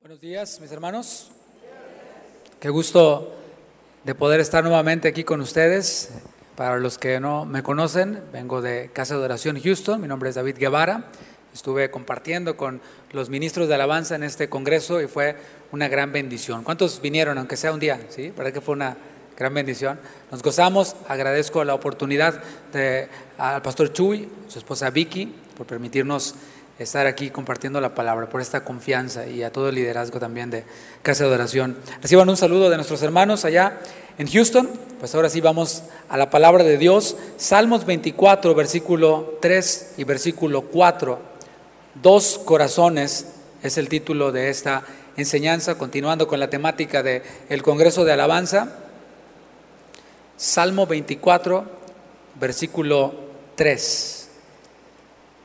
Buenos días, mis hermanos. Qué gusto de poder estar nuevamente aquí con ustedes. Para los que no me conocen, vengo de Casa de Oración Houston. Mi nombre es David Guevara. Estuve compartiendo con los ministros de alabanza en este congreso y fue una gran bendición. ¿Cuántos vinieron, aunque sea un día? ¿Sí? ¿Verdad que fue una gran bendición? Nos gozamos. Agradezco la oportunidad al pastor Chuy, su esposa Vicky, por permitirnos estar aquí compartiendo la palabra, por esta confianza, y a todo el liderazgo también de Casa de Oración. Reciban un saludo de nuestros hermanos allá en Houston. Pues ahora sí vamos a la palabra de Dios. Salmos 24, versículo 3 y versículo 4. Dos corazones es el título de esta enseñanza, continuando con la temática del Congreso de Alabanza. Salmo 24, versículo 3.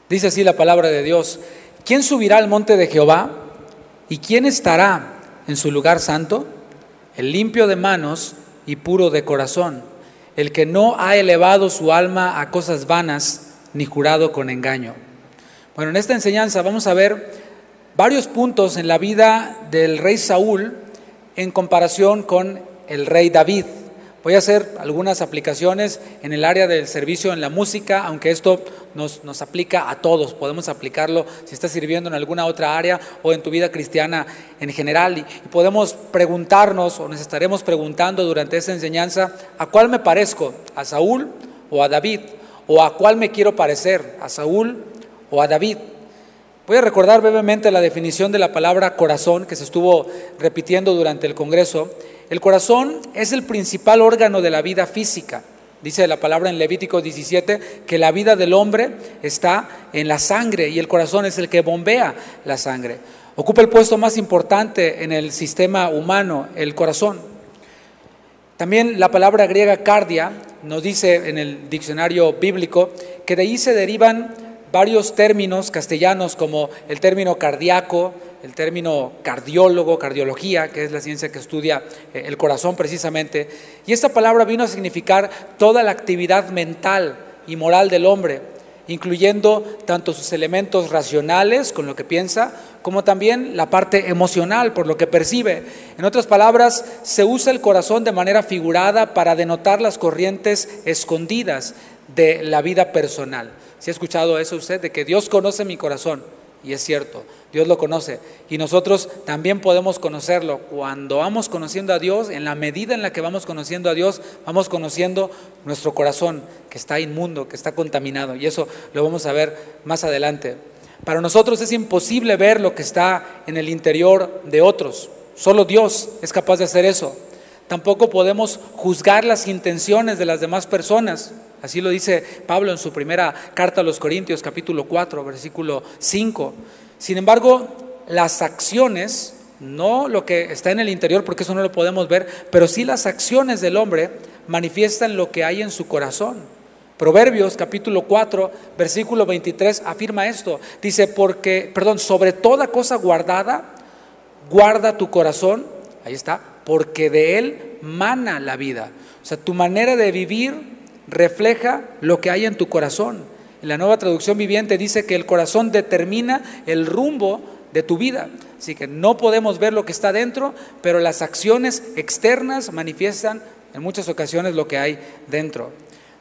Dice así la palabra de Dios: ¿quién subirá al monte de Jehová? ¿Y quién estará en su lugar santo? El limpio de manos y puro de corazón, el que no ha elevado su alma a cosas vanas, ni jurado con engaño. Bueno, en esta enseñanza vamos a ver varios puntos en la vida del rey Saúl en comparación con el rey David. Voy a hacer algunas aplicaciones en el área del servicio en la música, aunque esto nos aplica a todos. Podemos aplicarlo si estás sirviendo en alguna otra área o en tu vida cristiana en general. Y podemos preguntarnos, o nos estaremos preguntando durante esta enseñanza: ¿a cuál me parezco? ¿A Saúl o a David? ¿O a cuál me quiero parecer? ¿A Saúl o a David? Voy a recordar brevemente la definición de la palabra corazón que se estuvo repitiendo durante el congreso. El corazón es el principal órgano de la vida física. Dice la palabra en Levítico 17 que la vida del hombre está en la sangre y el corazón es el que bombea la sangre. Ocupa el puesto más importante en el sistema humano, el corazón. También la palabra griega cardia nos dice en el diccionario bíblico que de ahí se derivan varios términos castellanos, como el término cardíaco, el término cardiólogo, cardiología, que es la ciencia que estudia el corazón precisamente. Y esta palabra vino a significar toda la actividad mental y moral del hombre, incluyendo tanto sus elementos racionales, con lo que piensa, como también la parte emocional, por lo que percibe. En otras palabras, se usa el corazón de manera figurada para denotar las corrientes escondidas de la vida personal. ¿Sí ha escuchado eso usted? De que Dios conoce mi corazón. Y es cierto, Dios lo conoce. Y nosotros también podemos conocerlo. Cuando vamos conociendo a Dios, en la medida en la que vamos conociendo a Dios, vamos conociendo nuestro corazón, que está inmundo, que está contaminado. Y eso lo vamos a ver más adelante. Para nosotros es imposible ver lo que está en el interior de otros. Solo Dios es capaz de hacer eso. Tampoco podemos juzgar las intenciones de las demás personas. Así lo dice Pablo en su primera carta a los Corintios, capítulo 4, versículo 5. Sin embargo, las acciones, no lo que está en el interior, porque eso no lo podemos ver, pero sí las acciones del hombre manifiestan lo que hay en su corazón. Proverbios, capítulo 4, versículo 23, afirma esto. Dice, sobre toda cosa guardada, guarda tu corazón, ahí está, porque de él mana la vida. O sea, tu manera de vivir refleja lo que hay en tu corazón. En la Nueva Traducción Viviente dice que el corazón determina el rumbo de tu vida. Así que no podemos ver lo que está dentro, pero las acciones externas manifiestan en muchas ocasiones lo que hay dentro.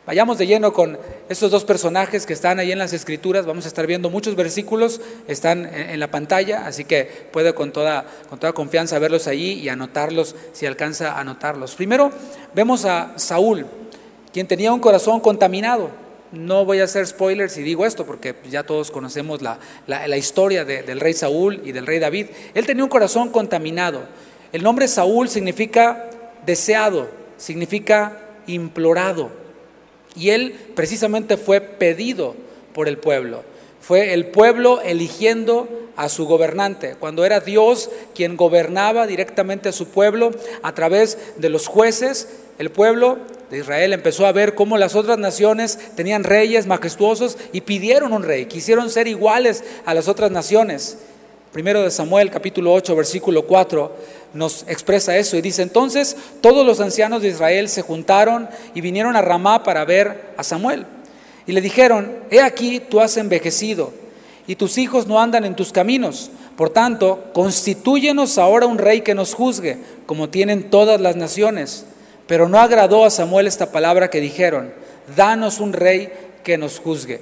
Vayamos de lleno con estos dos personajes que están ahí en las Escrituras. Vamos a estar viendo muchos versículos, están en la pantalla, así que puede con toda confianza verlos ahí y anotarlos si alcanza a anotarlos. Primero vemos a Saúl, quien tenía un corazón contaminado. No voy a hacer spoilers si digo esto, porque ya todos conocemos la historia del rey Saúl y del rey David. Él tenía un corazón contaminado. El nombre Saúl significa deseado, significa implorado. Y él precisamente fue pedido por el pueblo. Fue el pueblo eligiendo a su gobernante. Cuando era Dios quien gobernaba directamente a su pueblo a través de los jueces, el pueblo de Israel empezó a ver cómo las otras naciones tenían reyes majestuosos y pidieron un rey, quisieron ser iguales a las otras naciones. Primero de Samuel, capítulo 8, versículo 4, nos expresa eso y dice: entonces todos los ancianos de Israel se juntaron y vinieron a Ramá para ver a Samuel. Y le dijeron: he aquí, tú has envejecido y tus hijos no andan en tus caminos, Por tanto, constitúyenos ahora un rey que nos juzgue, como tienen todas las naciones. Pero no agradó a Samuel esta palabra que dijeron: danos un rey que nos juzgue.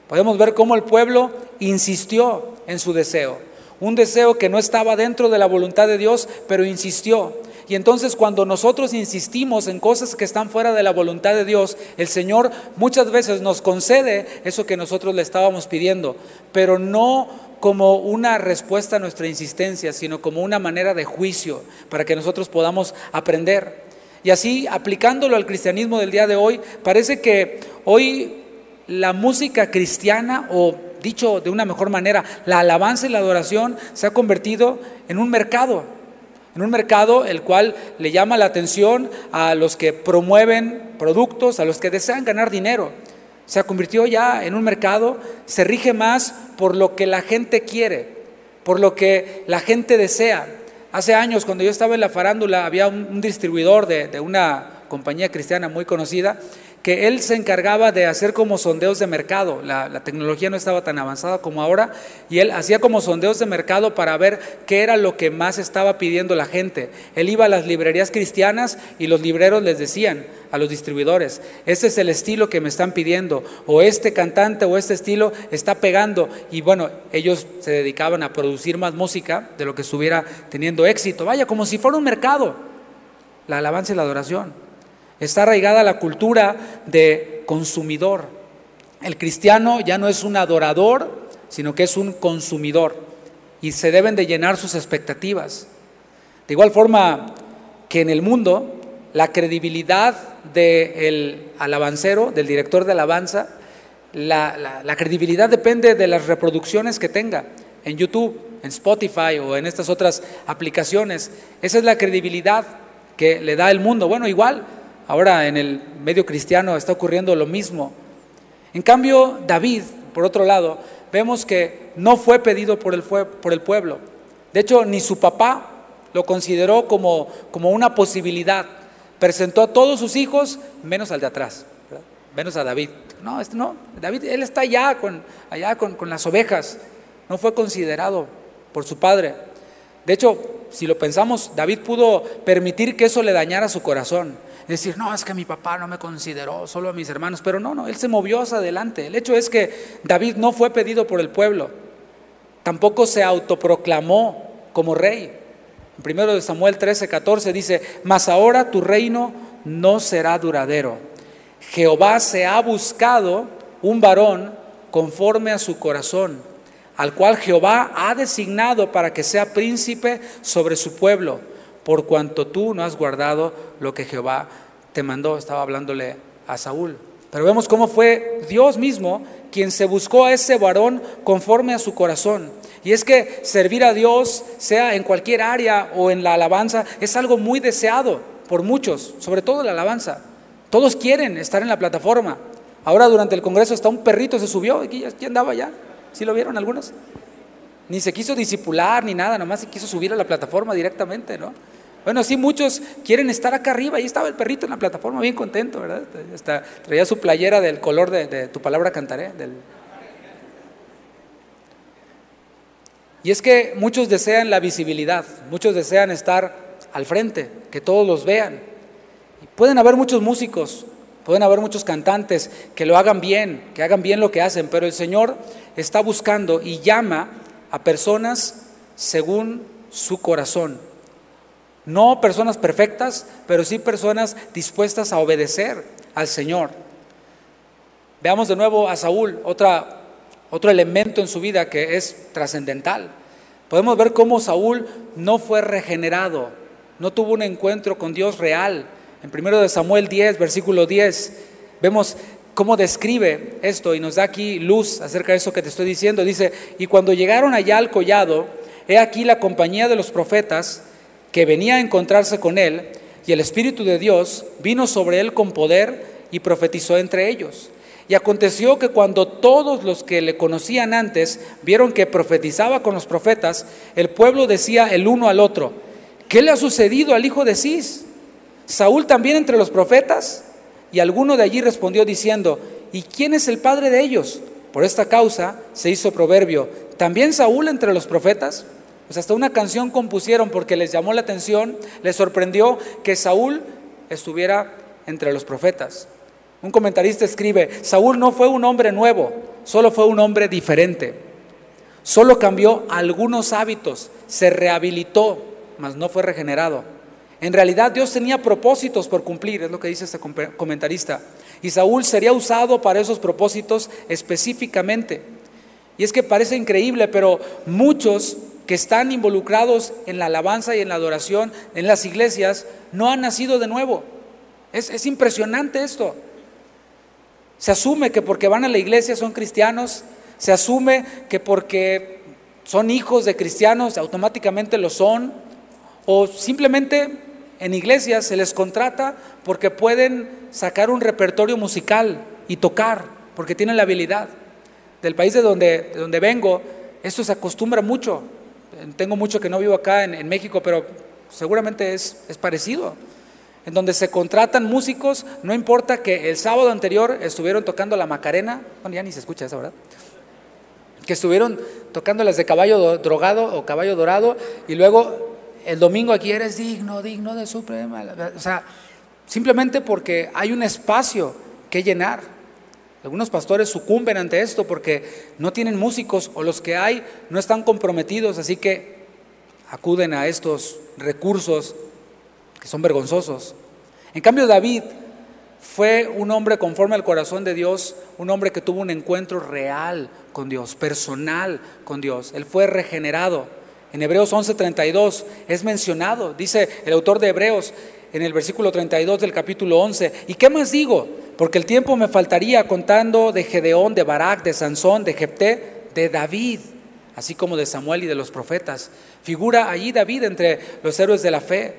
Podemos ver cómo el pueblo insistió en su deseo, un deseo que no estaba dentro de la voluntad de Dios, pero insistió. Y entonces cuando nosotros insistimos en cosas que están fuera de la voluntad de Dios, el Señor muchas veces nos concede eso que nosotros le estábamos pidiendo, pero no como una respuesta a nuestra insistencia, sino como una manera de juicio para que nosotros podamos aprender. Y así, aplicándolo al cristianismo del día de hoy, parece que hoy la música cristiana, o dicho de una mejor manera, la alabanza y la adoración se ha convertido en un mercado el cual le llama la atención a los que promueven productos, a los que desean ganar dinero. Se convirtió ya en un mercado, se rige más por lo que la gente quiere, por lo que la gente desea. Hace años, cuando yo estaba en la farándula, había un distribuidor de una compañía cristiana muy conocida, que él se encargaba de hacer como sondeos de mercado. La tecnología no estaba tan avanzada como ahora, y él hacía como sondeos de mercado para ver qué era lo que más estaba pidiendo la gente. Él iba a las librerías cristianas y los libreros les decían a los distribuidores: este es el estilo que me están pidiendo, o este cantante o este estilo está pegando. Y bueno, ellos se dedicaban a producir más música de lo que estuviera teniendo éxito. Vaya, como si fuera un mercado, la alabanza y la adoración. Está arraigada la cultura de consumidor. El cristiano ya no es un adorador, sino que es un consumidor, y se deben de llenar sus expectativas. De igual forma que en el mundo, la credibilidad del alabancero, del director de alabanza, la credibilidad depende de las reproducciones que tenga en YouTube, en Spotify o en estas otras aplicaciones. Esa es la credibilidad que le da el mundo. Bueno, igual ahora en el medio cristiano está ocurriendo lo mismo. En cambio, David, por otro lado, vemos que no fue pedido por el pueblo. De hecho, ni su papá lo consideró como una posibilidad. Presentó a todos sus hijos, menos al de atrás, ¿verdad? Menos a David. No, David, él está allá con las ovejas. No fue considerado por su padre. De hecho, si lo pensamos, David pudo permitir que eso le dañara su corazón. Decir: no, es que mi papá no me consideró, solo a mis hermanos. Pero no, él se movió hacia adelante. El hecho es que David no fue pedido por el pueblo, tampoco se autoproclamó como rey. En 1 Samuel 13:14 dice: mas ahora tu reino no será duradero. Jehová se ha buscado un varón conforme a su corazón, al cual Jehová ha designado para que sea príncipe sobre su pueblo, por cuanto tú no has guardado lo que Jehová te mandó. Estaba hablándole a Saúl. Pero vemos cómo fue Dios mismo quien se buscó a ese varón conforme a su corazón. Y es que servir a Dios, sea en cualquier área o en la alabanza, es algo muy deseado por muchos, sobre todo la alabanza. Todos quieren estar en la plataforma. Ahora durante el congreso hasta un perrito se subió, aquí andaba ya. ¿Sí lo vieron algunos? Ni se quiso disipular ni nada, nomás se quiso subir a la plataforma directamente, ¿no? Bueno, sí, muchos quieren estar acá arriba. Ahí estaba el perrito en la plataforma, bien contento, ¿verdad? Hasta traía su playera del color de tu palabra cantaré. Y es que muchos desean la visibilidad, muchos desean estar al frente, que todos los vean. Y pueden haber muchos músicos, pueden haber muchos cantantes que lo hagan bien, que hagan bien lo que hacen, pero el Señor está buscando y llama a personas según su corazón. No personas perfectas, pero sí personas dispuestas a obedecer al Señor. Veamos de nuevo a Saúl, otro elemento en su vida que es trascendental. Podemos ver cómo Saúl no fue regenerado, no tuvo un encuentro con Dios real. En 1 Samuel 10, versículo 10, vemos cómo describe esto y nos da aquí luz acerca de eso que te estoy diciendo. Dice: y cuando llegaron allá al collado, he aquí la compañía de los profetas que venía a encontrarse con él, y el Espíritu de Dios vino sobre él con poder y profetizó entre ellos. Y aconteció que cuando todos los que le conocían antes vieron que profetizaba con los profetas, el pueblo decía el uno al otro: ¿qué le ha sucedido al hijo de Cis? ¿Saúl también entre los profetas? Y alguno de allí respondió diciendo: ¿y quién es el padre de ellos? Por esta causa se hizo proverbio: ¿también Saúl entre los profetas? Pues hasta una canción compusieron porque les llamó la atención, les sorprendió que Saúl estuviera entre los profetas. Un comentarista escribe: Saúl no fue un hombre nuevo, solo fue un hombre diferente. Solo cambió algunos hábitos, se rehabilitó, mas no fue regenerado. En realidad Dios tenía propósitos por cumplir, es lo que dice este comentarista. Y Saúl sería usado para esos propósitos específicamente. Y es que parece increíble, pero muchos que están involucrados en la alabanza y en la adoración en las iglesias no han nacido de nuevo. Es impresionante esto. Se asume que porque van a la iglesia son cristianos, se asume que porque son hijos de cristianos automáticamente lo son, o simplemente en iglesias se les contrata porque pueden sacar un repertorio musical y tocar, porque tienen la habilidad. Del país de donde vengo, esto se acostumbra mucho. Tengo mucho que no vivo acá en México, pero seguramente es parecido. En donde se contratan músicos, no importa que el sábado anterior estuvieron tocando la Macarena, bueno, ya ni se escucha eso, ¿verdad? Que estuvieron tocando las de Caballo Drogado o Caballo Dorado, y luego el domingo aquí eres digno de suprema. O sea, simplemente porque hay un espacio que llenar. Algunos pastores sucumben ante esto porque no tienen músicos, o los que hay no están comprometidos, así que acuden a estos recursos que son vergonzosos. En cambio, David fue un hombre conforme al corazón de Dios, un hombre que tuvo un encuentro real con Dios, personal con Dios. Él fue regenerado. En Hebreos 11:32 es mencionado, dice el autor de Hebreos en el versículo 32 del capítulo 11: ¿y qué más digo? Porque el tiempo me faltaría contando de Gedeón, de Barak, de Sansón, de Jefté, de David, así como de Samuel y de los profetas. Figura allí David entre los héroes de la fe.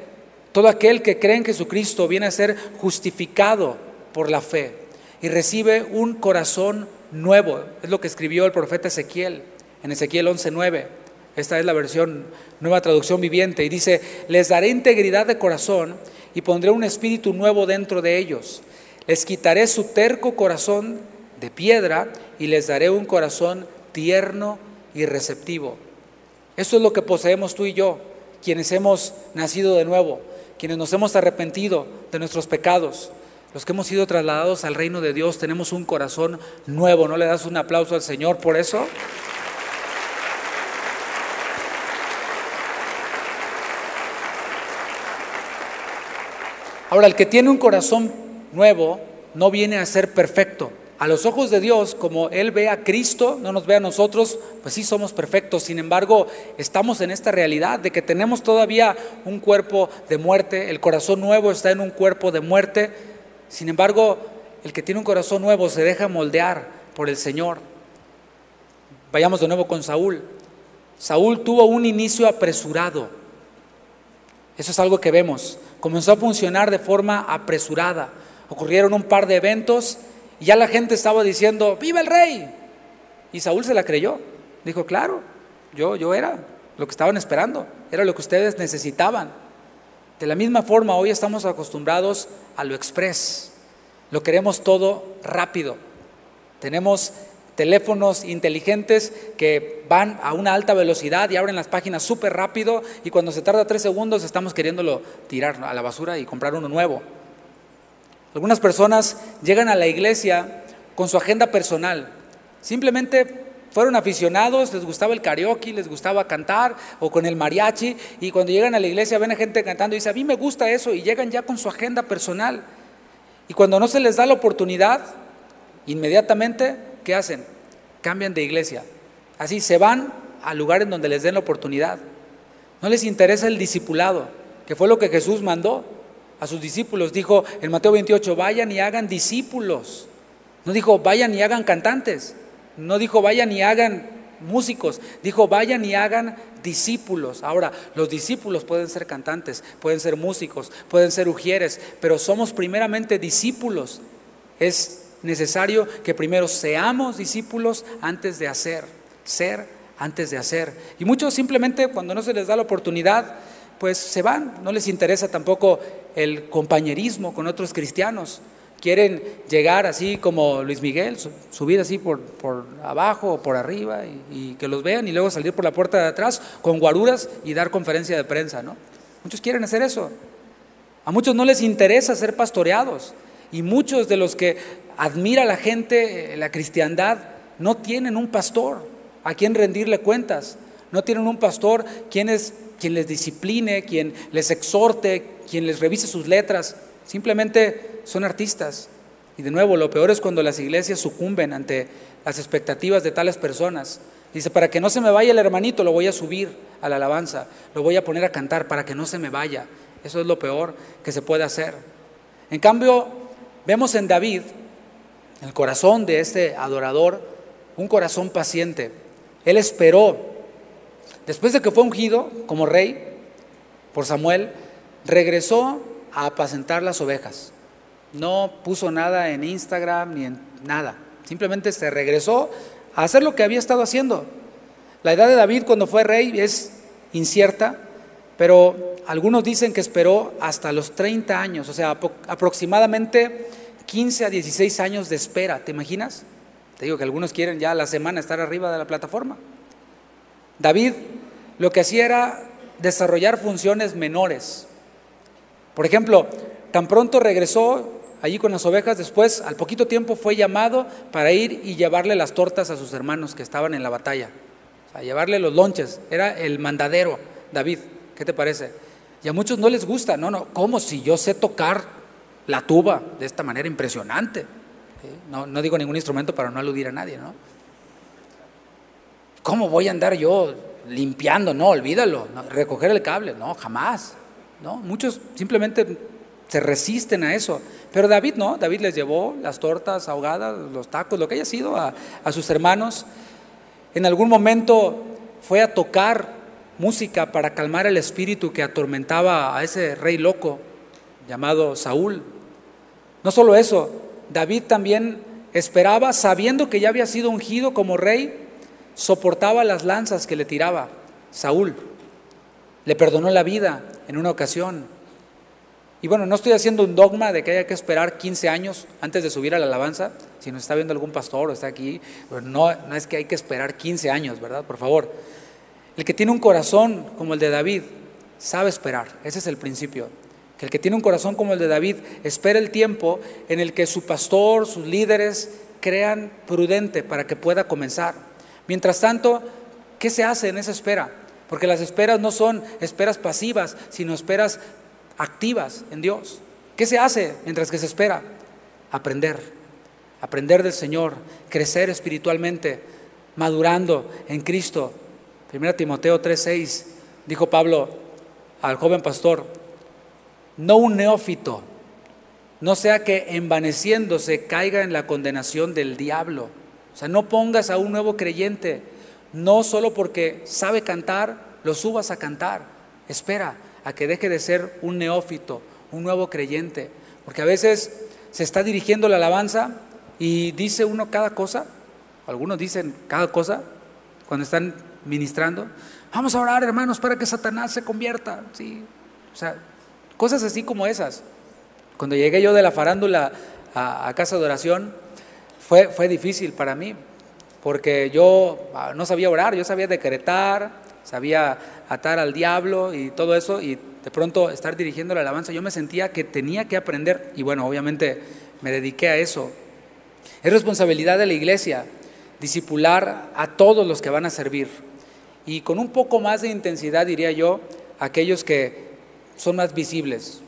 Todo aquel que cree en Jesucristo viene a ser justificado por la fe y recibe un corazón nuevo. Es lo que escribió el profeta Ezequiel en Ezequiel 11:9. Esta es la versión Nueva Traducción Viviente, y dice: les daré integridad de corazón y pondré un espíritu nuevo dentro de ellos. Les quitaré su terco corazón de piedra y les daré un corazón tierno y receptivo. Eso es lo que poseemos tú y yo, quienes hemos nacido de nuevo, quienes nos hemos arrepentido de nuestros pecados, los que hemos sido trasladados al reino de Dios. Tenemos un corazón nuevo. ¿No le das un aplauso al Señor por eso? Ahora, el que tiene un corazón nuevo no viene a ser perfecto. A los ojos de Dios, como Él ve a Cristo, no nos ve a nosotros, pues sí somos perfectos. Sin embargo, estamos en esta realidad de que tenemos todavía un cuerpo de muerte. El corazón nuevo está en un cuerpo de muerte. Sin embargo, el que tiene un corazón nuevo se deja moldear por el Señor. Vayamos de nuevo con Saúl. Saúl tuvo un inicio apresurado. Eso es algo que vemos. Comenzó a funcionar de forma apresurada. Ocurrieron un par de eventos y ya la gente estaba diciendo: ¡viva el rey! Y Saúl se la creyó. Dijo: claro, yo era lo que estaban esperando, era lo que ustedes necesitaban. De la misma forma, hoy estamos acostumbrados a lo express. Lo queremos todo rápido. Tenemos teléfonos inteligentes que van a una alta velocidad y abren las páginas súper rápido, y cuando se tarda 3 segundos estamos queriéndolo tirar a la basura y comprar uno nuevo. Algunas personas llegan a la iglesia con su agenda personal. Simplemente fueron aficionados, les gustaba el karaoke, les gustaba cantar, o con el mariachi, y cuando llegan a la iglesia ven a gente cantando y dicen: a mí me gusta eso, y llegan ya con su agenda personal. Y cuando no se les da la oportunidad, inmediatamente, ¿qué hacen? Cambian de iglesia. Así se van al lugar en donde les den la oportunidad. No les interesa el discipulado, que fue lo que Jesús mandó a sus discípulos. Dijo en Mateo 28: vayan y hagan discípulos. No dijo vayan y hagan cantantes. No dijo vayan y hagan músicos. Dijo vayan y hagan discípulos. Ahora, los discípulos pueden ser cantantes, pueden ser músicos, pueden ser ujieres, pero somos primeramente discípulos. Es necesario que primero seamos discípulos antes de hacer, ser antes de hacer. Y muchos simplemente, cuando no se les da la oportunidad, pues se van. No les interesa tampoco el compañerismo con otros cristianos. quieren llegar así como Luis Miguel, subir así por abajo o por arriba y que los vean y luego salir por la puerta de atrás con guaruras y dar conferencia de prensa, ¿no? Muchos quieren hacer eso. A muchos no les interesa ser pastoreados y muchos de los que admira la gente, la cristiandad, no tienen un pastor a quien rendirle cuentas, no tienen un pastor quien les discipline, quien les exhorte, quien les revise sus letras. Simplemente son artistas. Y de nuevo, lo peor es cuando las iglesias sucumben ante las expectativas de tales personas. Dice, para que no se me vaya el hermanito, lo voy a subir a la alabanza, lo voy a poner a cantar para que no se me vaya. Eso es lo peor que se puede hacer. En cambio, vemos en David, el corazón de este adorador, un corazón paciente. Él esperó. Después de que fue ungido como rey por Samuel, regresó a apacentar las ovejas. No puso nada en Instagram ni en nada. Simplemente se regresó a hacer lo que había estado haciendo. La edad de David cuando fue rey es incierta, pero algunos dicen que esperó hasta los 30 años, o sea, aproximadamente 15 a 16 años de espera. ¿Te imaginas? Te digo que algunos quieren ya a la semana estar arriba de la plataforma. David lo que hacía era desarrollar funciones menores. Por ejemplo, tan pronto regresó allí con las ovejas, después al poquito tiempo fue llamado para ir y llevarle las tortas a sus hermanos que estaban en la batalla, o sea, llevarle los lonches. Era el mandadero David. ¿Qué te parece? Y a muchos no les gusta. No, ¿cómo si yo sé tocar la tuba de esta manera impresionante? ¿Sí? No digo ningún instrumento para no aludir a nadie, ¿no? ¿Cómo voy a andar yo limpiando? No, olvídalo. No, recoger el cable, no, jamás. ¿No? Muchos simplemente se resisten a eso, pero David no. David les llevó las tortas ahogadas, los tacos, lo que haya sido a sus hermanos. En algún momento fue a tocar música para calmar el espíritu que atormentaba a ese rey loco llamado Saúl. No solo eso, David también esperaba, sabiendo que ya había sido ungido como rey, soportaba las lanzas que le tiraba Saúl. Le perdonó la vida en una ocasión. Y bueno, no estoy haciendo un dogma de que haya que esperar 15 años antes de subir a la alabanza. Si nos está viendo algún pastor o está aquí, no es que hay que esperar 15 años, ¿verdad? Por favor. El que tiene un corazón como el de David sabe esperar. Ese es el principio. Que el que tiene un corazón como el de David espera el tiempo en el que su pastor, sus líderes crean prudente para que pueda comenzar. Mientras tanto, ¿qué se hace en esa espera? Porque las esperas no son esperas pasivas, sino esperas activas en Dios. ¿Qué se hace mientras que se espera? Aprender del Señor, crecer espiritualmente, madurando en Cristo. 1 Timoteo 3:6 dijo Pablo al joven pastor: no un neófito, no sea que envaneciéndose caiga en la condenación del diablo. O sea, no pongas a un nuevo creyente, no solo porque sabe cantar, lo subas a cantar. Espera a que deje de ser un neófito, un nuevo creyente, porque a veces se está dirigiendo la alabanza y dice uno cada cosa, algunos dicen cada cosa cuando están ministrando. Vamos a orar, hermanos, para que Satanás se convierta. Sí, o sea, cosas así como esas. Cuando llegué yo de la farándula a casa de oración, fue difícil para mí, porque yo no sabía orar, yo sabía decretar, sabía atar al diablo y todo eso, y de pronto estar dirigiendo la alabanza, yo me sentía que tenía que aprender, y bueno, obviamente me dediqué a eso. Es responsabilidad de la iglesia discipular a todos los que van a servir, y con un poco más de intensidad, diría yo, aquellos que son más visibles,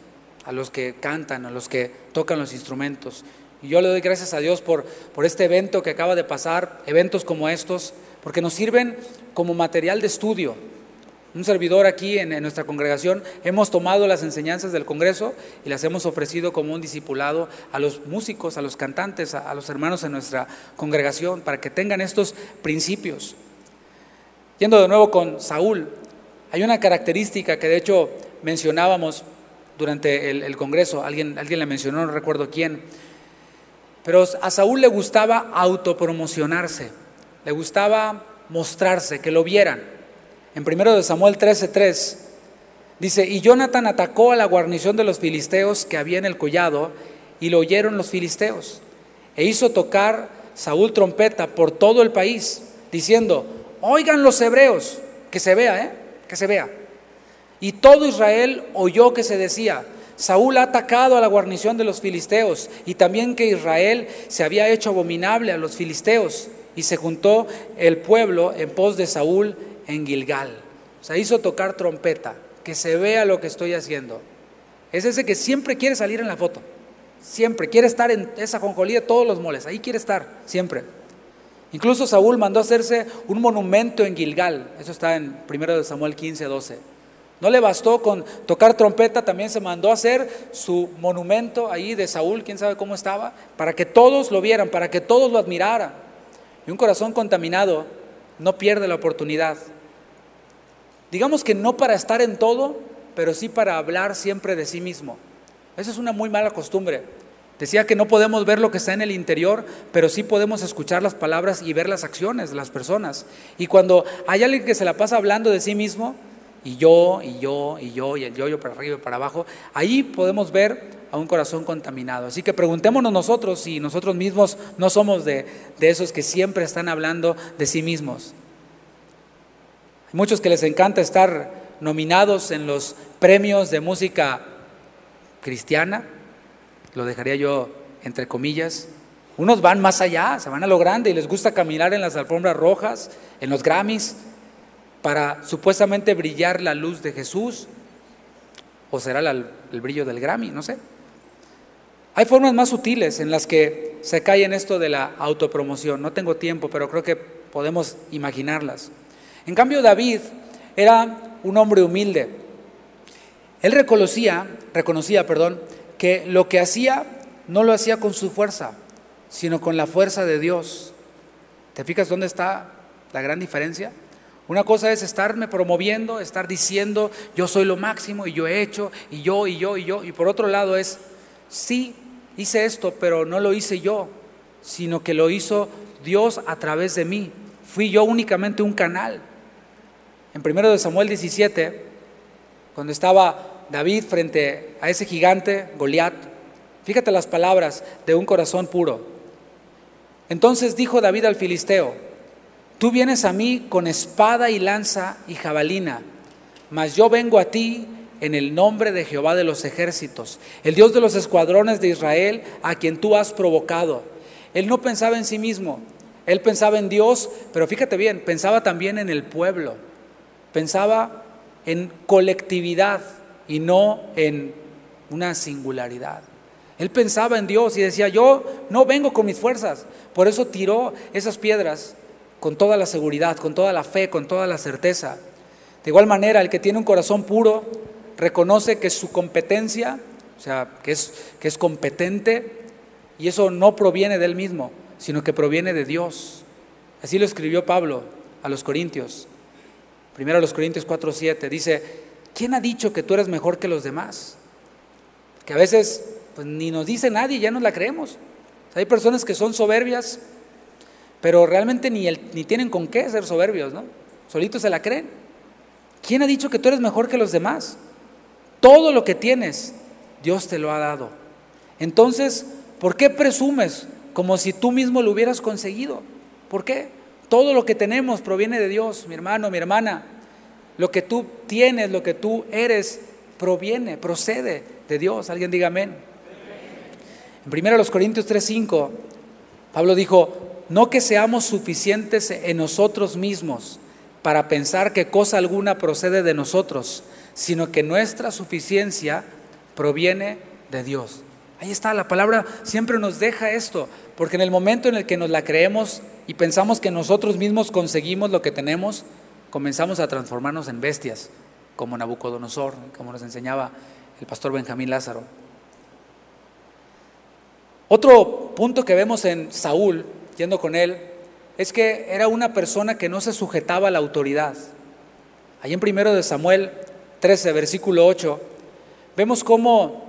a los que cantan, a los que tocan los instrumentos. Y yo le doy gracias a Dios por este evento que acaba de pasar, eventos como estos, porque nos sirven como material de estudio. Un servidor aquí en nuestra congregación hemos tomado las enseñanzas del Congreso y las hemos ofrecido como un discipulado a los músicos, a los cantantes, a los hermanos en nuestra congregación, para que tengan estos principios. Yendo de nuevo con Saúl, hay una característica que de hecho mencionábamos durante el Congreso, alguien la mencionó, no recuerdo quién, pero a Saúl le gustaba autopromocionarse, le gustaba mostrarse, que lo vieran. En 1 Samuel 13:3 dice: y Jonatán atacó a la guarnición de los filisteos que había en el collado y lo oyeron los filisteos. E hizo tocar Saúl trompeta por todo el país, diciendo: oigan los hebreos, que se vea, que se vea. Y todo Israel oyó que se decía: Saúl ha atacado a la guarnición de los filisteos, y también que Israel se había hecho abominable a los filisteos. Y se juntó el pueblo en pos de Saúl en Gilgal. O sea, hizo tocar trompeta, que se vea lo que estoy haciendo. Es ese que siempre quiere salir en la foto, siempre quiere estar en esa ajonjolí de todos los moles, ahí quiere estar, siempre. Incluso Saúl mandó hacerse un monumento en Gilgal, eso está en 1 Samuel 15:12. No le bastó con tocar trompeta, también se mandó a hacer su monumento ahí de Saúl, quién sabe cómo estaba, para que todos lo vieran, para que todos lo admiraran. Y un corazón contaminado no pierde la oportunidad. Digamos que no para estar en todo, pero sí para hablar siempre de sí mismo. Esa es una muy mala costumbre. Decía que no podemos ver lo que está en el interior, pero sí podemos escuchar las palabras y ver las acciones de las personas. Y cuando hay alguien que se la pasa hablando de sí mismo, y el yo para arriba y para abajo, ahí podemos ver a un corazón contaminado. Así que preguntémonos nosotros si nosotros mismos no somos de esos que siempre están hablando de sí mismos. Hay muchos que les encanta estar nominados en los premios de música cristiana, lo dejaría yo entre comillas. Unos van más allá, se van a lo grande y les gusta caminar en las alfombras rojas, en los Grammys, para supuestamente brillar la luz de Jesús, o será el brillo del Grammy, no sé. Hay formas más sutiles en las que se cae en esto de la autopromoción. No tengo tiempo, pero creo que podemos imaginarlas. En cambio, David era un hombre humilde. Él reconocía, que lo que hacía no lo hacía con su fuerza, sino con la fuerza de Dios. ¿Te fijas dónde está la gran diferencia? Una cosa es estarme promoviendo, estar diciendo yo soy lo máximo y yo he hecho y yo. Y por otro lado es, sí, hice esto, pero no lo hice yo, sino que lo hizo Dios a través de mí. Fui yo únicamente un canal. En 1 Samuel 17, cuando estaba David frente a ese gigante, Goliat, fíjate las palabras de un corazón puro. Entonces dijo David al filisteo: tú vienes a mí con espada y lanza y jabalina, mas yo vengo a ti en el nombre de Jehová de los ejércitos, el Dios de los escuadrones de Israel, a quien tú has provocado. Él no pensaba en sí mismo, él pensaba en Dios, pero fíjate bien, pensaba también en el pueblo, pensaba en colectividad y no en una singularidad. Él pensaba en Dios y decía: yo no vengo con mis fuerzas. Por eso tiró esas piedras con toda la seguridad, con toda la fe, con toda la certeza. De igual manera, el que tiene un corazón puro reconoce que su competencia, o sea, que es competente, y eso no proviene de él mismo, sino que proviene de Dios. Así lo escribió Pablo a los Corintios. Primero a los Corintios 4:7 dice: ¿quién ha dicho que tú eres mejor que los demás? Que a veces pues ni nos dice nadie, ya nos la creemos. O sea, hay personas que son soberbias, pero realmente ni tienen con qué ser soberbios, ¿no? Solitos se la creen. ¿Quién ha dicho que tú eres mejor que los demás? Todo lo que tienes, Dios te lo ha dado. Entonces, ¿por qué presumes como si tú mismo lo hubieras conseguido? ¿Por qué? Todo lo que tenemos proviene de Dios, mi hermano, mi hermana. Lo que tú tienes, lo que tú eres, procede de Dios. Alguien diga amén. En 1 Corintios 3:5, Pablo dijo: no que seamos suficientes en nosotros mismos para pensar que cosa alguna procede de nosotros, sino que nuestra suficiencia proviene de Dios. Ahí está, la palabra siempre nos deja esto, porque en el momento en el que nos la creemos y pensamos que nosotros mismos conseguimos lo que tenemos, comenzamos a transformarnos en bestias, como Nabucodonosor, como nos enseñaba el pastor Benjamín Lázaro. Otro punto que vemos en Saúl, yendo con él, es que era una persona que no se sujetaba a la autoridad. Ahí en 1 Samuel 13, versículo 8, vemos cómo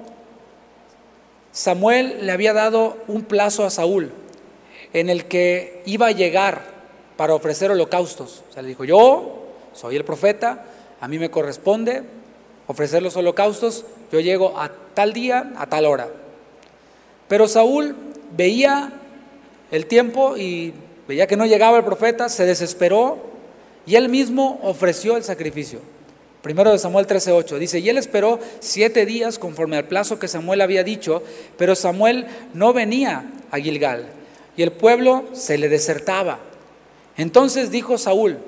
Samuel le había dado un plazo a Saúl en el que iba a llegar para ofrecer holocaustos. O sea, le dijo: yo soy el profeta, a mí me corresponde ofrecer los holocaustos, yo llego a tal día, a tal hora. Pero Saúl veía el tiempo y veía que no llegaba el profeta, se desesperó y él mismo ofreció el sacrificio. Primero de Samuel 13:8 dice: y él esperó 7 días conforme al plazo que Samuel había dicho, pero Samuel no venía a Gilgal y el pueblo se le desertaba. Entonces dijo Saúl: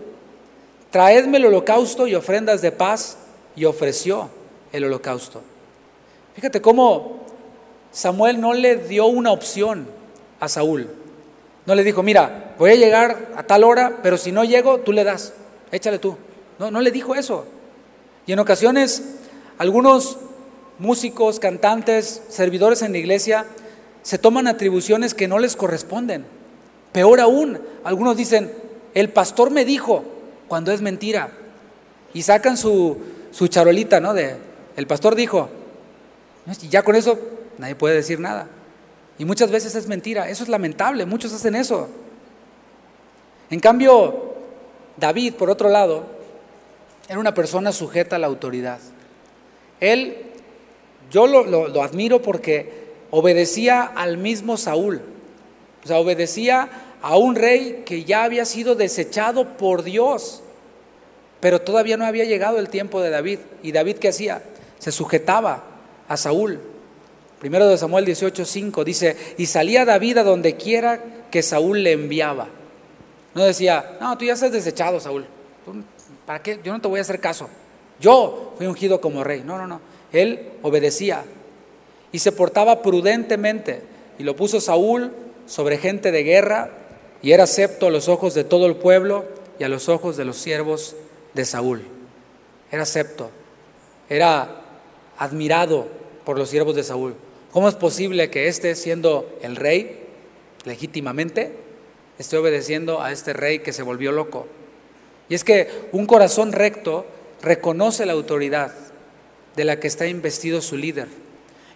traedme el holocausto y ofrendas de paz, y ofreció el holocausto. Fíjate cómo Samuel no le dio una opción a Saúl. No le dijo: mira, voy a llegar a tal hora, pero si no llego, tú le das, échale tú. No le dijo eso. Y en ocasiones, algunos músicos, cantantes, servidores en la iglesia se toman atribuciones que no les corresponden. Peor aún, algunos dicen: el pastor me dijo, cuando es mentira. Y sacan su charolita, ¿no? El pastor dijo. Y ya con eso nadie puede decir nada. Y muchas veces es mentira. Eso es lamentable, muchos hacen eso. En cambio, David, por otro lado, era una persona sujeta a la autoridad. Él, yo lo admiro porque obedecía al mismo Saúl. O sea, obedecía a un rey que ya había sido desechado por Dios, pero todavía no había llegado el tiempo de David. ¿Y David qué hacía? Se sujetaba a Saúl. Primero de Samuel 18:5 dice: y salía David a donde quiera que Saúl le enviaba. No decía: no, tú ya estás desechado, Saúl, ¿para qué? Yo no te voy a hacer caso, yo fui ungido como rey. No, él obedecía y se portaba prudentemente, y lo puso Saúl sobre gente de guerra, y era acepto a los ojos de todo el pueblo y a los ojos de los siervos de Saúl. Era acepto, era admirado por los siervos de Saúl. ¿Cómo es posible que siendo el rey legítimamente, esté obedeciendo a este rey que se volvió loco? Y es que un corazón recto reconoce la autoridad de la que está investido su líder.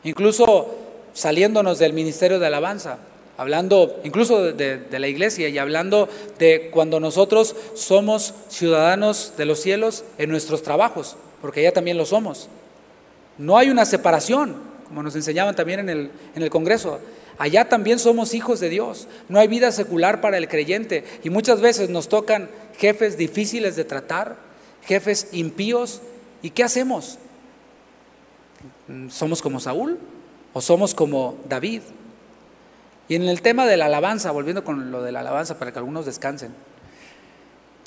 Incluso saliéndonos del ministerio de alabanza, hablando incluso de la iglesia y hablando de cuando nosotros somos ciudadanos de los cielos en nuestros trabajos, porque ya también lo somos. No hay una separación, como nos enseñaban también en el Congreso. Allá también somos hijos de Dios. No hay vida secular para el creyente. Y muchas veces nos tocan jefes difíciles de tratar, jefes impíos. ¿Y qué hacemos? ¿Somos como Saúl o somos como David? Y en el tema de la alabanza, volviendo con lo de la alabanza para que algunos descansen,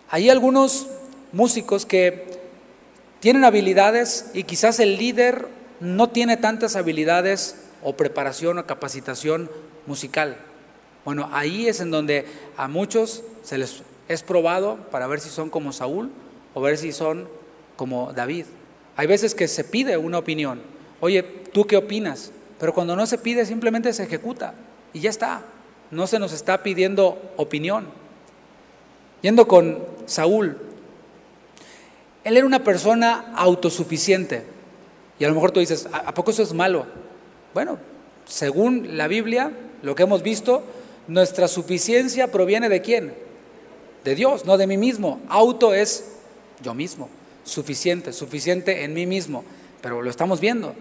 hay algunos músicos que tienen habilidades y quizás el líder no tiene tantas habilidades o preparación o capacitación musical. Bueno, ahí es en donde a muchos se les es probado para ver si son como Saúl o ver si son como David. Hay veces que se pide una opinión. Oye, ¿tú qué opinas? Pero cuando no se pide, simplemente se ejecuta y ya está. No se nos está pidiendo opinión. Yendo con Saúl, él era una persona autosuficiente. Y a lo mejor tú dices: ¿a poco eso es malo? Bueno, según la Biblia, lo que hemos visto, nuestra suficiencia proviene ¿de quién? De Dios, no de mí mismo. Auto es yo mismo, suficiente en mí mismo, pero lo estamos viendo.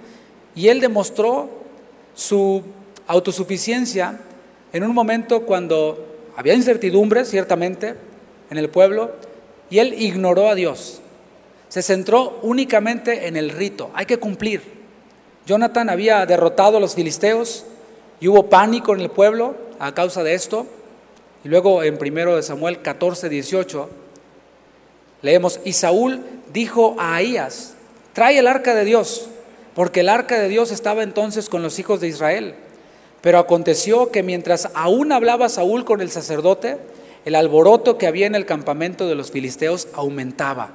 Y él demostró su autosuficiencia en un momento cuando había incertidumbre, ciertamente, en el pueblo, y él ignoró a Dios. Se centró únicamente en el rito, hay que cumplir. Jonatán había derrotado a los filisteos y hubo pánico en el pueblo a causa de esto. Y luego en 1 Samuel 14:18 leemos: y Saúl dijo a Ahías: trae el arca de Dios, porque el arca de Dios estaba entonces con los hijos de Israel. Pero aconteció que mientras aún hablaba Saúl con el sacerdote, el alboroto que había en el campamento de los filisteos aumentaba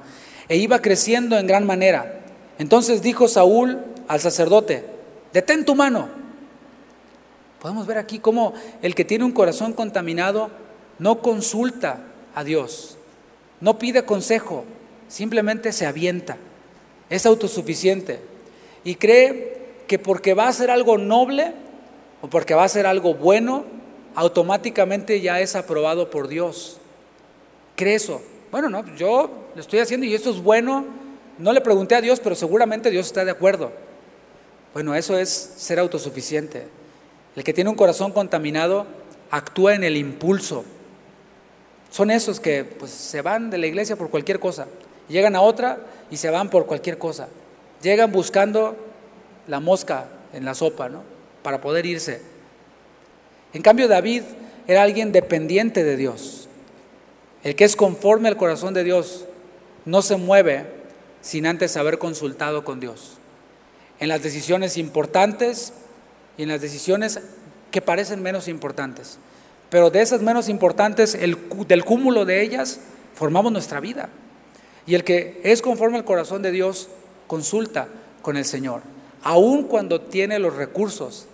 e iba creciendo en gran manera. Entonces dijo Saúl al sacerdote: detén tu mano. Podemos ver aquí cómo el que tiene un corazón contaminado no consulta a Dios, no pide consejo, simplemente se avienta, es autosuficiente y cree que porque va a hacer algo noble o porque va a hacer algo bueno, automáticamente ya es aprobado por Dios. Cree eso. Bueno, no, yo lo estoy haciendo y esto es bueno. No le pregunté a Dios, pero seguramente Dios está de acuerdo. Bueno, eso es ser autosuficiente. El que tiene un corazón contaminado actúa en el impulso. Son esos que pues, se van de la iglesia por cualquier cosa, llegan a otra y se van por cualquier cosa. Llegan buscando la mosca en la sopa, ¿no?, para poder irse. En cambio, David era alguien dependiente de Dios. El que es conforme al corazón de Dios no se mueve sin antes haber consultado con Dios. En las decisiones importantes y en las decisiones que parecen menos importantes. Pero de esas menos importantes, del cúmulo de ellas, formamos nuestra vida. Y el que es conforme al corazón de Dios consulta con el Señor, aun cuando tiene los recursos.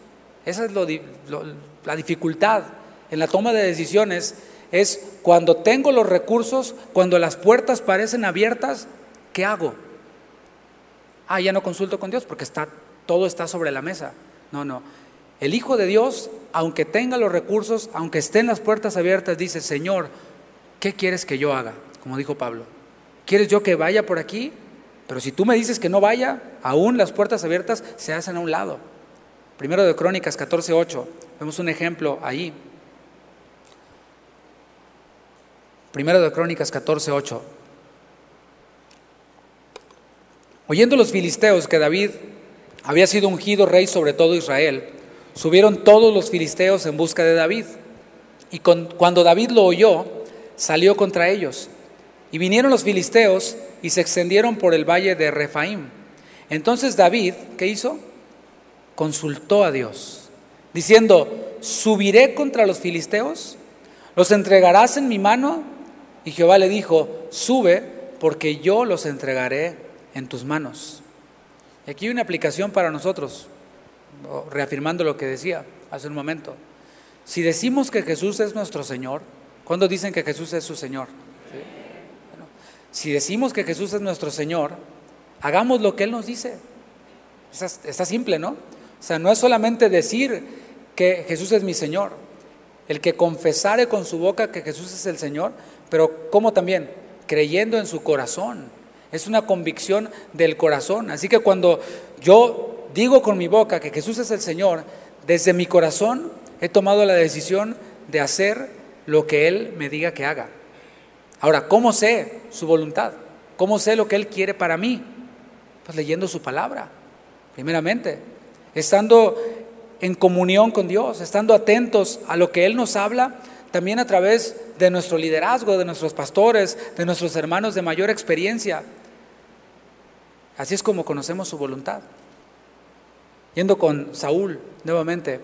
Esa es la dificultad en la toma de decisiones, es cuando tengo los recursos, cuando las puertas parecen abiertas, ¿qué hago? Ya no consulto con Dios porque todo está sobre la mesa. No. El Hijo de Dios, aunque tenga los recursos, aunque estén las puertas abiertas, dice: Señor, ¿qué quieres que yo haga? Como dijo Pablo, ¿quieres yo que vaya por aquí? Pero si tú me dices que no vaya, aún las puertas abiertas se hacen a un lado. Primero de Crónicas 14:8, vemos un ejemplo ahí. Primero de Crónicas 14:8. Oyendo los filisteos que David había sido ungido rey sobre todo Israel, subieron todos los filisteos en busca de David. Y cuando David lo oyó, salió contra ellos. Y vinieron los filisteos y se extendieron por el valle de Refaim. Entonces David, ¿qué hizo? Consultó a Dios, diciendo: ¿subiré contra los filisteos? ¿Los entregarás en mi mano? Y Jehová le dijo: sube, porque yo los entregaré en tus manos. Y aquí hay una aplicación para nosotros, reafirmando lo que decía hace un momento. Si decimos que Jesús es nuestro Señor, ¿cuándo dicen que Jesús es su Señor? ¿Sí? Bueno, si decimos que Jesús es nuestro Señor, hagamos lo que Él nos dice. Está simple, ¿no? O sea, no es solamente decir que Jesús es mi Señor. El que confesare con su boca que Jesús es el Señor, pero ¿cómo también? Creyendo en su corazón. Es una convicción del corazón. Así que cuando yo digo con mi boca que Jesús es el Señor, desde mi corazón he tomado la decisión de hacer lo que Él me diga que haga. Ahora, ¿cómo sé su voluntad? ¿Cómo sé lo que Él quiere para mí? Pues leyendo su palabra, primeramente, estando en comunión con Dios, estando atentos a lo que Él nos habla, también a través de nuestro liderazgo, de nuestros pastores, de nuestros hermanos de mayor experiencia. Así es como conocemos su voluntad. Yendo con Saúl nuevamente,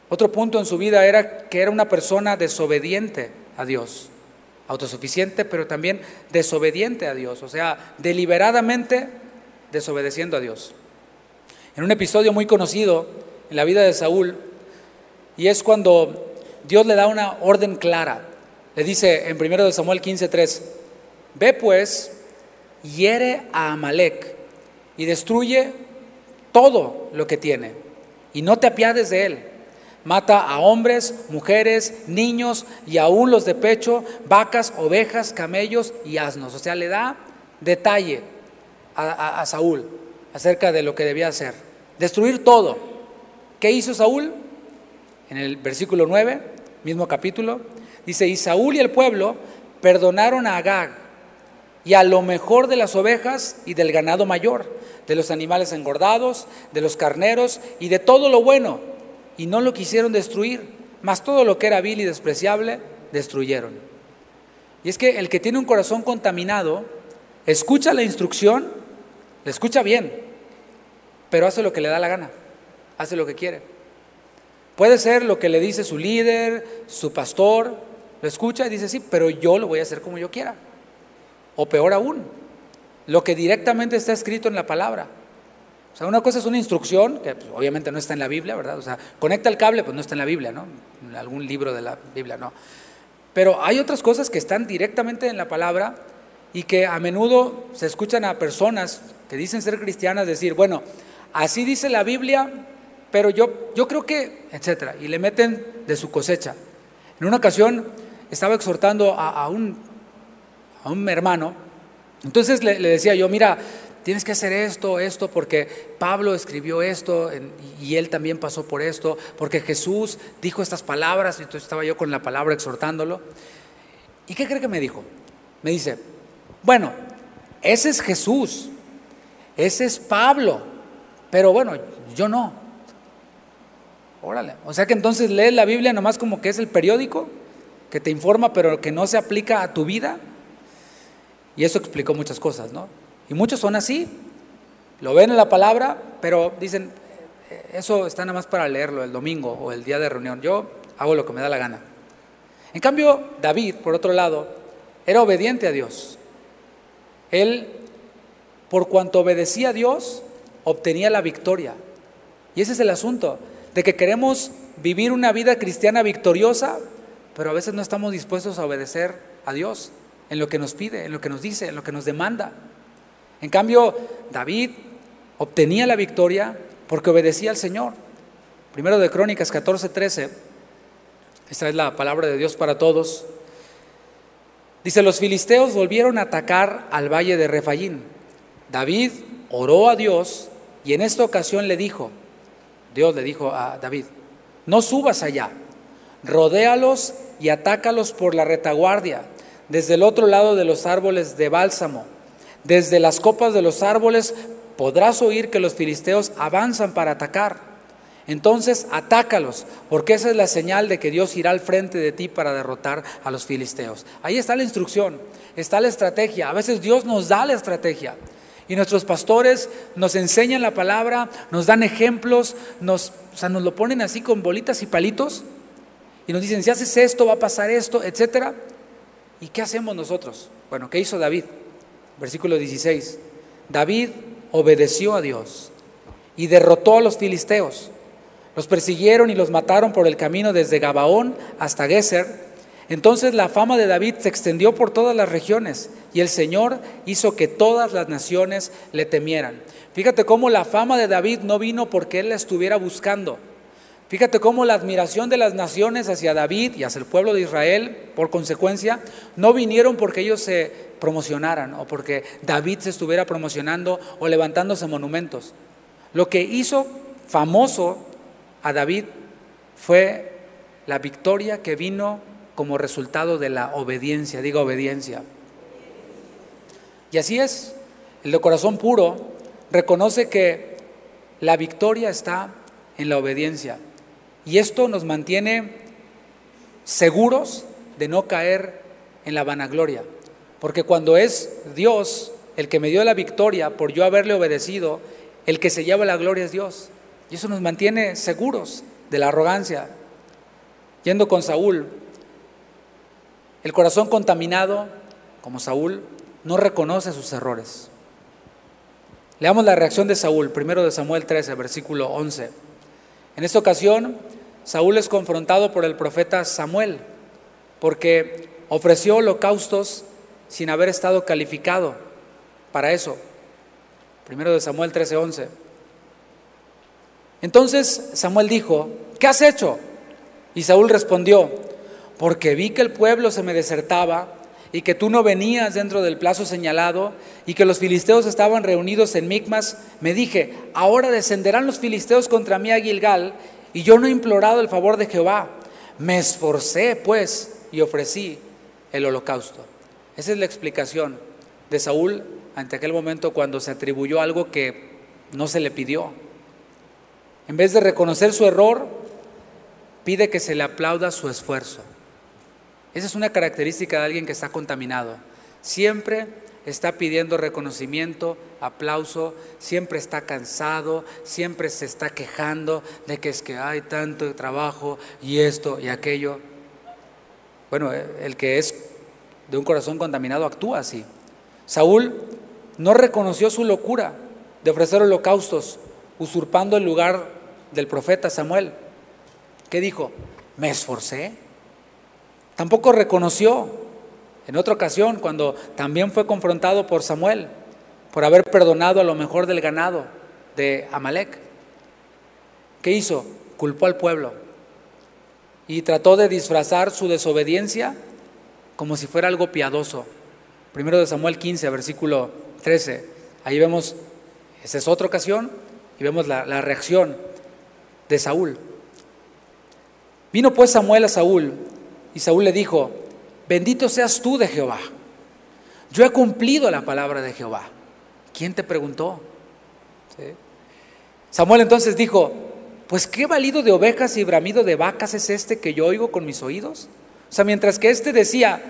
otro punto en su vida era que era una persona desobediente a Dios, autosuficiente, pero también desobediente a Dios, o sea, deliberadamente desobedeciendo a Dios. En un episodio muy conocido en la vida de Saúl, y es cuando Dios le da una orden clara. Le dice en 1 Samuel 15:3: ve pues, hiere a Amalec y destruye todo lo que tiene, y no te apiades de él. Mata a hombres, mujeres, niños y aún los de pecho, vacas, ovejas, camellos y asnos. O sea, le da detalle a Saúl acerca de lo que debía hacer. Destruir todo. ¿Qué hizo Saúl? En el versículo 9, mismo capítulo, dice: y Saúl y el pueblo perdonaron a Agag y a lo mejor de las ovejas y del ganado mayor, de los animales engordados, de los carneros y de todo lo bueno, y no lo quisieron destruir, mas todo lo que era vil y despreciable destruyeron. Y es que el que tiene un corazón contaminado escucha la instrucción, la escucha bien, pero hace lo que le da la gana, hace lo que quiere. Puede ser lo que le dice su líder, su pastor, lo escucha y dice: sí, pero yo lo voy a hacer como yo quiera. O peor aún, lo que directamente está escrito en la palabra. O sea, una cosa es una instrucción, que pues, obviamente no está en la Biblia, ¿verdad? O sea, conecta el cable, pues no está en la Biblia, ¿no? En algún libro de la Biblia, no. Pero hay otras cosas que están directamente en la palabra y que a menudo se escuchan a personas que dicen ser cristianas decir: bueno, así dice la Biblia, pero yo creo que, etcétera, y le meten de su cosecha. En una ocasión estaba exhortando a un hermano, entonces le decía yo: mira, tienes que hacer esto, porque Pablo escribió esto y él también pasó por esto, porque Jesús dijo estas palabras, y entonces estaba yo con la palabra exhortándolo. ¿Y qué cree que me dijo? Me dice, bueno, ese es Jesús, ese es Pablo, pero bueno, yo no. Órale, o sea que entonces lees la Biblia nomás como que es el periódico que te informa, pero que no se aplica a tu vida. Y eso explicó muchas cosas, ¿no? Y muchos son así, lo ven en la palabra, pero dicen, eso está nada más para leerlo el domingo o el día de reunión, yo hago lo que me da la gana. En cambio, David, por otro lado, era obediente a Dios. Él, por cuanto obedecía a Dios, obtenía la victoria. Y ese es el asunto, de que queremos vivir una vida cristiana victoriosa, pero a veces no estamos dispuestos a obedecer a Dios en lo que nos pide, en lo que nos dice, en lo que nos demanda. En cambio, David obtenía la victoria porque obedecía al Señor. Primero de Crónicas 14:13, esta es la palabra de Dios para todos. Dice, los filisteos volvieron a atacar al valle de Refaín. David oró a Dios y en esta ocasión Dios le dijo a David, no subas allá, rodéalos y atácalos por la retaguardia, desde el otro lado de los árboles de bálsamo. Desde las copas de los árboles podrás oír que los filisteos avanzan para atacar. Entonces atácalos, porque esa es la señal de que Dios irá al frente de ti para derrotar a los filisteos. Ahí está la instrucción, está la estrategia. A veces Dios nos da la estrategia y nuestros pastores nos enseñan la palabra, nos dan ejemplos, nos lo ponen así con bolitas y palitos y nos dicen, si haces esto va a pasar esto, etcétera. ¿Y qué hacemos nosotros? Bueno, ¿qué hizo David? Versículo 16, David obedeció a Dios y derrotó a los filisteos. Los persiguieron y los mataron por el camino desde Gabaón hasta Geser. Entonces la fama de David se extendió por todas las regiones y el Señor hizo que todas las naciones le temieran. Fíjate cómo la fama de David no vino porque él la estuviera buscando. Fíjate cómo la admiración de las naciones hacia David y hacia el pueblo de Israel, por consecuencia, no vinieron porque ellos se promocionaran o porque David se estuviera promocionando o levantándose monumentos. Lo que hizo famoso a David fue la victoria que vino como resultado de la obediencia, diga obediencia. Y así es, el de corazón puro reconoce que la victoria está en la obediencia. Y esto nos mantiene seguros de no caer en la vanagloria. Porque cuando es Dios el que me dio la victoria por yo haberle obedecido, el que se lleva la gloria es Dios. Y eso nos mantiene seguros de la arrogancia. Yendo con Saúl, el corazón contaminado, como Saúl, no reconoce sus errores. Leamos la reacción de Saúl, primero de Samuel 13, versículo 11. En esta ocasión, Saúl es confrontado por el profeta Samuel, porque ofreció holocaustos sin haber estado calificado para eso. Primero de Samuel 13:11. Entonces Samuel dijo, ¿qué has hecho? Y Saúl respondió, porque vi que el pueblo se me desertaba y que tú no venías dentro del plazo señalado y que los filisteos estaban reunidos en Micmas, me dije, ahora descenderán los filisteos contra mí a Gilgal y yo no he implorado el favor de Jehová. Me esforcé pues y ofrecí el holocausto. Esa es la explicación de Saúl ante aquel momento cuando se atribuyó algo que no se le pidió. En vez de reconocer su error, pide que se le aplauda su esfuerzo. Esa es una característica de alguien que está contaminado. Siempre está pidiendo reconocimiento, aplauso, siempre está cansado, siempre se está quejando de que es que hay tanto trabajo y esto y aquello. Bueno, el que es de un corazón contaminado actúa así. Saúl no reconoció su locura de ofrecer holocaustos, usurpando el lugar del profeta Samuel. ¿Qué dijo? Me esforcé. Tampoco reconoció en otra ocasión cuando también fue confrontado por Samuel por haber perdonado a lo mejor del ganado de Amalek. ¿Qué hizo? Culpó al pueblo y trató de disfrazar su desobediencia como si fuera algo piadoso. Primero de Samuel 15, versículo 13. Ahí vemos, esa es otra ocasión, y vemos la reacción de Saúl. Vino pues Samuel a Saúl, y Saúl le dijo: bendito seas tú de Jehová, yo he cumplido la palabra de Jehová. ¿Quién te preguntó? ¿Sí? Samuel entonces dijo: pues qué balido de ovejas y bramido de vacas es este que yo oigo con mis oídos. O sea, mientras que este decía: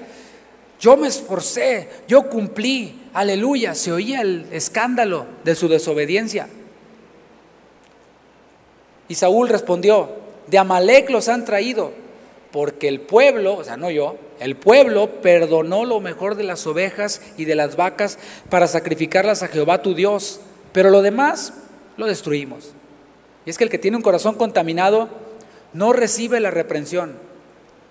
yo me esforcé, yo cumplí, aleluya, se oía el escándalo de su desobediencia. Y Saúl respondió: de Amalec los han traído, porque el pueblo, o sea, no yo, el pueblo perdonó lo mejor de las ovejas y de las vacas para sacrificarlas a Jehová tu Dios, pero lo demás lo destruimos. Y es que el que tiene un corazón contaminado no recibe la reprensión,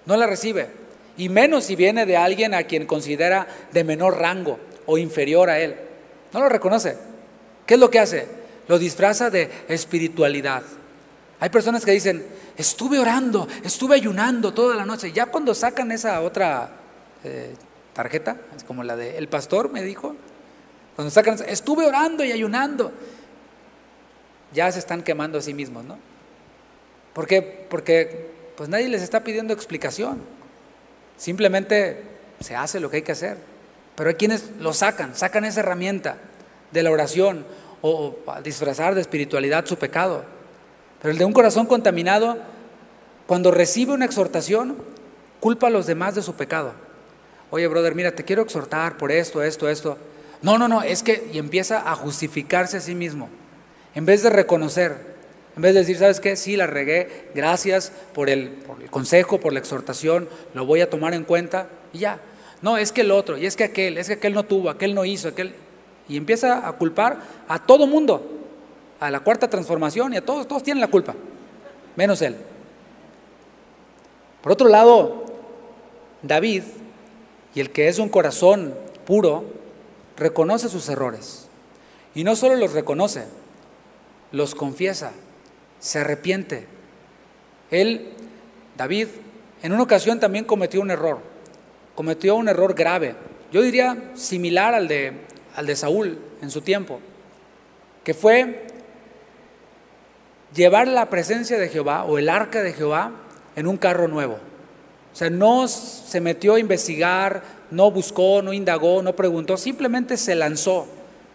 no la recibe, y menos si viene de alguien a quien considera de menor rango o inferior a él. No lo reconoce. ¿Qué es lo que hace? Lo disfraza de espiritualidad. Hay personas que dicen: estuve orando, estuve ayunando toda la noche. Ya cuando sacan esa otra tarjeta, es como la de el pastor me dijo, cuando sacan, estuve orando y ayunando, ya se están quemando a sí mismos, ¿no? ¿Por qué? Porque pues nadie les está pidiendo explicación, simplemente se hace lo que hay que hacer. Pero hay quienes lo sacan esa herramienta de la oración o a disfrazar de espiritualidad su pecado. Pero el de un corazón contaminado, cuando recibe una exhortación, culpa a los demás de su pecado. Oye, brother, mira, te quiero exhortar por esto. No, es que, y empieza a justificarse a sí mismo. En vez de reconocer, en vez de decir: ¿sabes qué? Sí, la regué, gracias por el consejo, por la exhortación, lo voy a tomar en cuenta y ya. No, es que el otro, y es que aquel no tuvo, aquel no hizo, y empieza a culpar a todo mundo. A la cuarta transformación y a todos tienen la culpa, menos él. Por otro lado, David, y el que es un corazón puro, reconoce sus errores. Y no solo los reconoce, los confiesa, se arrepiente. David, en una ocasión también cometió un error grave. Yo diría similar al de Saúl en su tiempo, que fue llevar la presencia de Jehová o el arca de Jehová en un carro nuevo. O sea, no se metió a investigar, no buscó, no indagó, no preguntó, simplemente se lanzó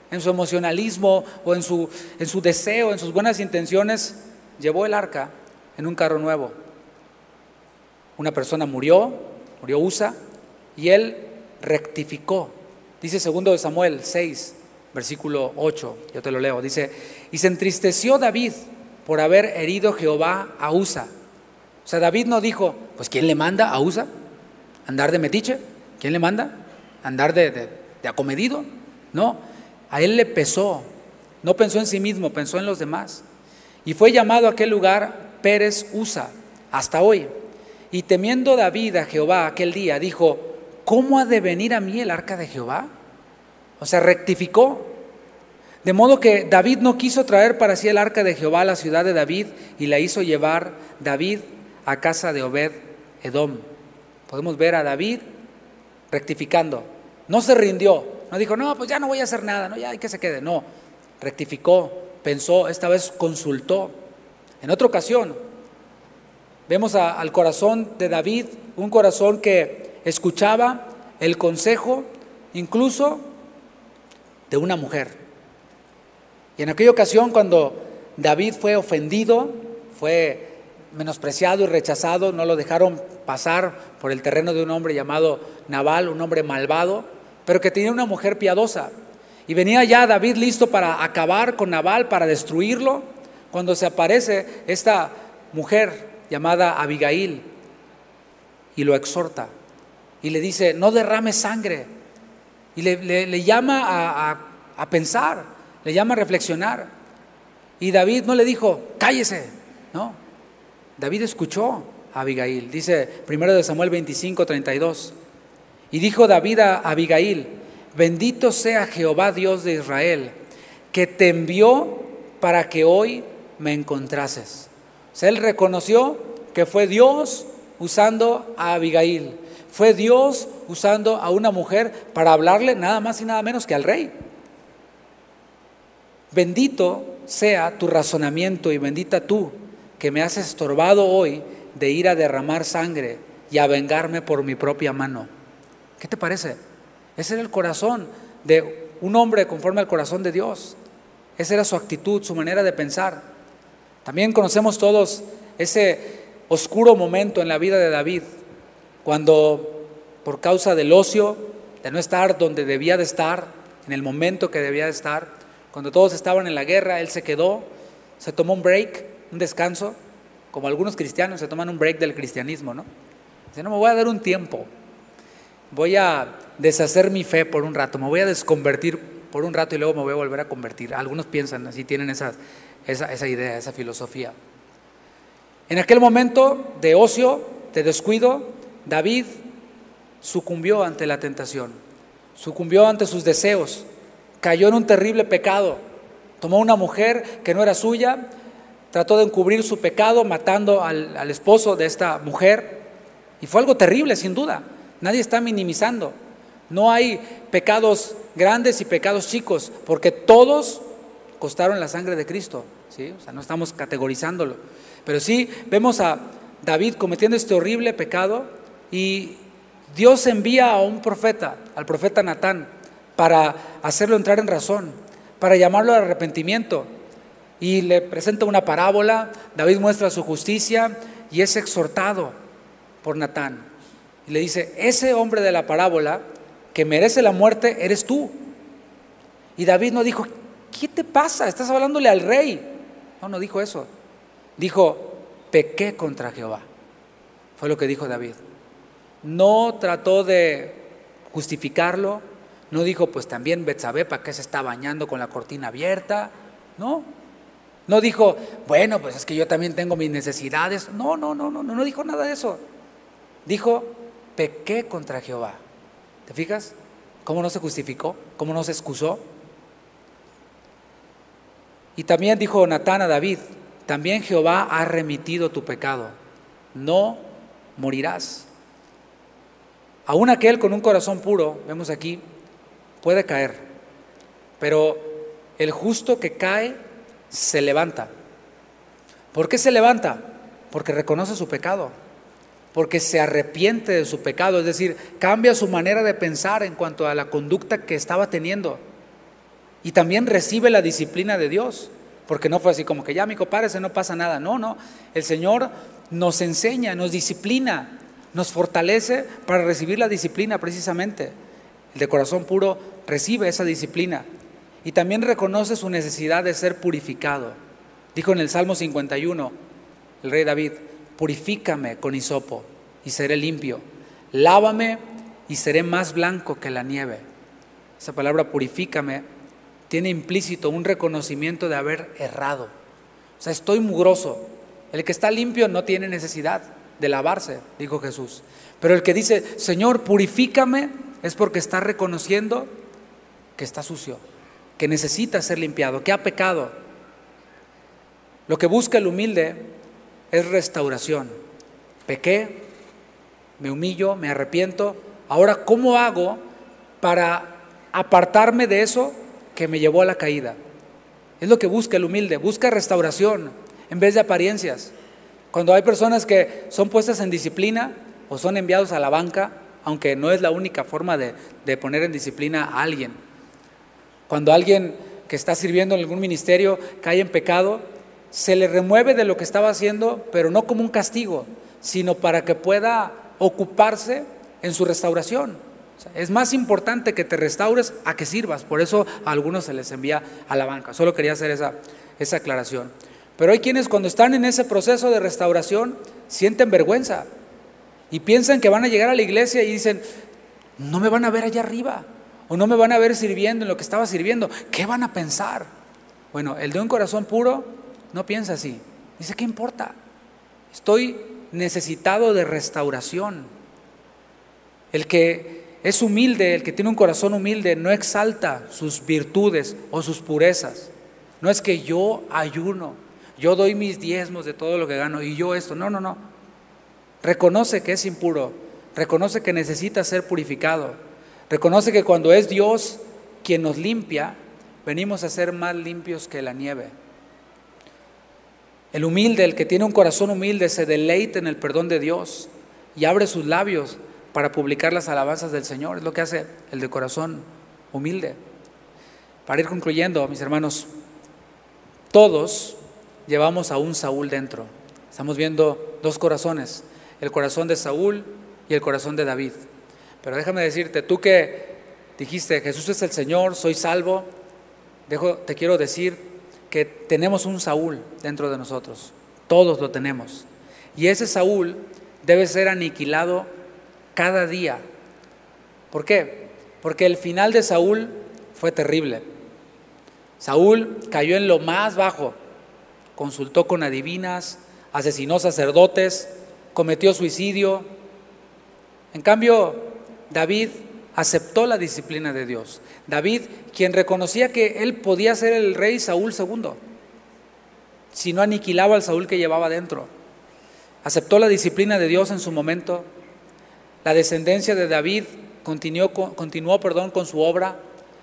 en su emocionalismo o en su deseo, en sus buenas intenciones, llevó el arca en un carro nuevo. Una persona murió Usa, y él rectificó. Dice 2 Samuel 6, versículo 8, yo te lo leo, dice: y se entristeció David por haber herido Jehová a Usa. O sea, David no dijo: pues ¿quién le manda a Usa andar de metiche? ¿Quién le manda andar de acomedido? No, a él le pesó, no pensó en sí mismo, pensó en los demás. Y fue llamado a aquel lugar Pérez Usa hasta hoy. Y temiendo David a Jehová aquel día, dijo: ¿cómo ha de venir a mí el arca de Jehová? O sea, rectificó. De modo que David no quiso traer para sí el arca de Jehová a la ciudad de David, y la hizo llevar David a casa de Obed Edom. Podemos ver a David rectificando. No se rindió, no dijo: no, pues ya no voy a hacer nada, no, ya hay que se quede. No, rectificó, pensó, esta vez consultó. En otra ocasión vemos al corazón de David, un corazón que escuchaba el consejo incluso de una mujer. Y en aquella ocasión, cuando David fue ofendido, fue menospreciado y rechazado, no lo dejaron pasar por el terreno de un hombre llamado Nabal, un hombre malvado, pero que tenía una mujer piadosa. Y venía ya David listo para acabar con Nabal, para destruirlo, cuando se aparece esta mujer llamada Abigail y lo exhorta y le dice: no derrames sangre. Y le llama a pensar, le llama a reflexionar. Y David no le dijo: cállese, no. David escuchó a Abigail. Dice 1 Samuel 25:32. Y dijo David a Abigail: bendito sea Jehová Dios de Israel, que te envió para que hoy me encontrases. O sea, él reconoció que fue Dios usando a Abigail. Fue Dios usando a una mujer para hablarle nada más y nada menos que al rey. Bendito sea tu razonamiento y bendita tú que me has estorbado hoy de ir a derramar sangre y a vengarme por mi propia mano. ¿Qué te parece? Ese era el corazón de un hombre conforme al corazón de Dios. Esa era su actitud, su manera de pensar. También conocemos todos ese oscuro momento en la vida de David, cuando por causa del ocio, de no estar donde debía de estar, en el momento que debía de estar, cuando todos estaban en la guerra, él se quedó, se tomó un break, un descanso, como algunos cristianos se toman un break del cristianismo, ¿no? Dice, no, me voy a dar un tiempo, voy a deshacer mi fe por un rato, me voy a desconvertir por un rato y luego me voy a volver a convertir. Algunos piensan así, tienen esa idea, esa filosofía. En aquel momento de ocio, de descuido, David sucumbió ante la tentación, sucumbió ante sus deseos, cayó en un terrible pecado, tomó una mujer que no era suya, trató de encubrir su pecado matando al esposo de esta mujer, y fue algo terrible sin duda. Nadie está minimizando, no hay pecados grandes y pecados chicos, porque todos costaron la sangre de Cristo, ¿sí? O sea, no estamos categorizándolo, pero sí vemos a David cometiendo este horrible pecado y Dios envía a un profeta, al profeta Natán, para hacerlo entrar en razón, para llamarlo al arrepentimiento, y le presenta una parábola. David muestra su justicia y es exhortado por Natán y le dice, ese hombre de la parábola que merece la muerte eres tú. Y David no dijo, ¿qué te pasa? Estás hablándole al rey. No dijo eso. Dijo, pequé contra Jehová. Fue lo que dijo David. No trató de justificarlo, no dijo, pues también Betsabé, ¿para qué se está bañando con la cortina abierta? No dijo, bueno, pues es que yo también tengo mis necesidades. No dijo nada de eso. Dijo, pequé contra Jehová. ¿Te fijas? ¿Cómo no se justificó? ¿Cómo no se excusó? Y también dijo Natán a David, también Jehová ha remitido tu pecado, no morirás. Aún aquel con un corazón puro, vemos aquí, puede caer, pero el justo que cae se levanta. ¿Por qué se levanta? Porque reconoce su pecado, porque se arrepiente de su pecado, es decir, cambia su manera de pensar en cuanto a la conducta que estaba teniendo, y también recibe la disciplina de Dios, porque no fue así como que ya, mi párese, no pasa nada. No, el Señor nos enseña, nos disciplina, nos fortalece para recibir la disciplina precisamente. El de corazón puro recibe esa disciplina y también reconoce su necesidad de ser purificado. Dijo en el Salmo 51, el rey David, purifícame con hisopo y seré limpio, lávame y seré más blanco que la nieve. Esa palabra purifícame tiene implícito un reconocimiento de haber errado. O sea, estoy mugroso. El que está limpio no tiene necesidad de lavarse, dijo Jesús. Pero el que dice, Señor, purifícame, es porque está reconociendo que está sucio, que necesita ser limpiado, que ha pecado. Lo que busca el humilde es restauración. Pequé, me humillo, me arrepiento. Ahora, ¿cómo hago para apartarme de eso que me llevó a la caída? Es lo que busca el humilde, busca restauración en vez de apariencias. Cuando hay personas que son puestas en disciplina o son enviados a la banca, aunque no es la única forma de poner en disciplina a alguien. Cuando alguien que está sirviendo en algún ministerio cae en pecado, se le remueve de lo que estaba haciendo, pero no como un castigo, sino para que pueda ocuparse en su restauración. O sea, es más importante que te restaures a que sirvas. Por eso a algunos se les envía a la banca. Solo quería hacer esa aclaración. Pero hay quienes cuando están en ese proceso de restauración sienten vergüenza y piensan que van a llegar a la iglesia y dicen, no me van a ver allá arriba o no me van a ver sirviendo en lo que estaba sirviendo. ¿Qué van a pensar? Bueno, el de un corazón puro no piensa así. Dice, ¿qué importa? Estoy necesitado de restauración. El que es humilde, el que tiene un corazón humilde, no exalta sus virtudes o sus purezas. No es que yo ayuno, yo doy mis diezmos de todo lo que gano y yo esto. No. Reconoce que es impuro, reconoce que necesita ser purificado, reconoce que cuando es Dios quien nos limpia, venimos a ser más limpios que la nieve. El humilde, el que tiene un corazón humilde, se deleita en el perdón de Dios y abre sus labios para publicar las alabanzas del Señor. Es lo que hace el de corazón humilde. Para ir concluyendo, mis hermanos, todos llevamos a un Saúl dentro. Estamos viendo dos corazones, el corazón de Saúl y el corazón de David. Pero déjame decirte, tú que dijiste, Jesús es el Señor, soy salvo, te quiero decir que tenemos un Saúl dentro de nosotros. Todos lo tenemos. Y ese Saúl debe ser aniquilado cada día. ¿Por qué? Porque el final de Saúl fue terrible. Saúl cayó en lo más bajo, consultó con adivinas, asesinó sacerdotes, cometió suicidio. En cambio, David aceptó la disciplina de Dios. David, quien reconocía que él podía ser el rey Saúl II, si no aniquilaba al Saúl que llevaba dentro. Aceptó la disciplina de Dios en su momento. La descendencia de David continuó con su obra.